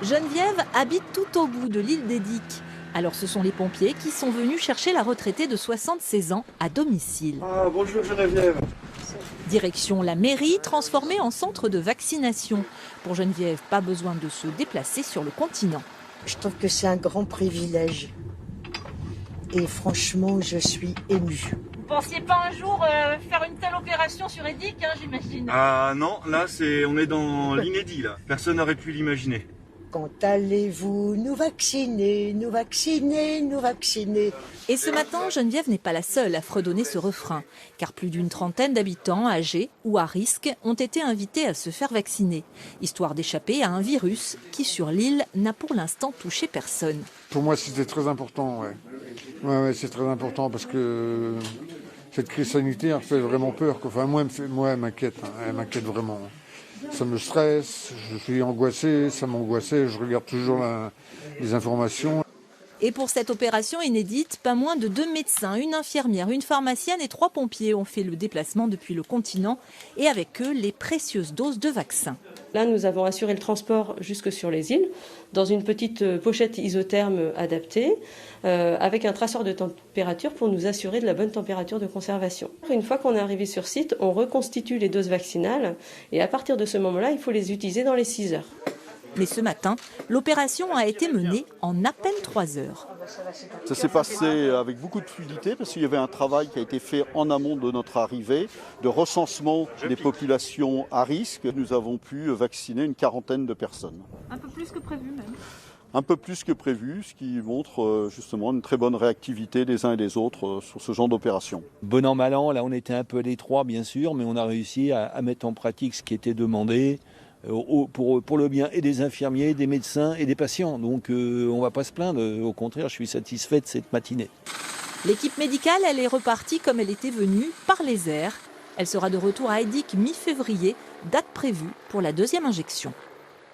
Geneviève habite tout au bout de l'île d'Edic. Alors ce sont les pompiers qui sont venus chercher la retraitée de 76 ans à domicile. Ah, bonjour Geneviève. Direction la mairie, transformée en centre de vaccination. Pour Geneviève, pas besoin de se déplacer sur le continent. Je trouve que c'est un grand privilège. Et franchement, je suis émue. Vous pensiez pas un jour faire une telle opération sur Edic, j'imagine? Ah non, là on est dans l'inédit là. Personne n'aurait pu l'imaginer. Quand allez-vous nous vacciner, nous vacciner, nous vacciner? Et ce matin, Geneviève n'est pas la seule à fredonner ce refrain, car plus d'une trentaine d'habitants âgés ou à risque ont été invités à se faire vacciner, histoire d'échapper à un virus qui, sur l'île, n'a pour l'instant touché personne. Pour moi, c'était très important, ouais. Ouais, c'est très important parce que cette crise sanitaire fait vraiment peur, quoi. Enfin, moi, elle m'inquiète, elle m'inquiète vraiment. Ça me stresse, je suis angoissé, ça m'angoissait, je regarde toujours les informations. Et pour cette opération inédite, pas moins de 2 médecins, une infirmière, une pharmacienne et 3 pompiers ont fait le déplacement depuis le continent et avec eux les précieuses doses de vaccins. Là, nous avons assuré le transport jusque sur les îles, dans une petite pochette isotherme adaptée, avec un traceur de température pour nous assurer de la bonne température de conservation. Une fois qu'on est arrivé sur site, on reconstitue les doses vaccinales et à partir de ce moment-là, il faut les utiliser dans les 6 heures. Mais ce matin, l'opération a été menée en à peine 3 heures. Ça s'est passé avec beaucoup de fluidité parce qu'il y avait un travail qui a été fait en amont de notre arrivée, de recensement des populations à risque. Nous avons pu vacciner une quarantaine de personnes. Un peu plus que prévu même. Un peu plus que prévu, ce qui montre justement une très bonne réactivité des uns et des autres sur ce genre d'opération. Bon an, mal an, là on était un peu à l'étroit bien sûr, mais on a réussi à mettre en pratique ce qui était demandé. Pour le bien et des infirmiers, des médecins et des patients. Donc on ne va pas se plaindre, au contraire, je suis satisfait de cette matinée. L'équipe médicale, elle est repartie comme elle était venue, par les airs. Elle sera de retour à Edic mi-février, date prévue pour la 2e injection.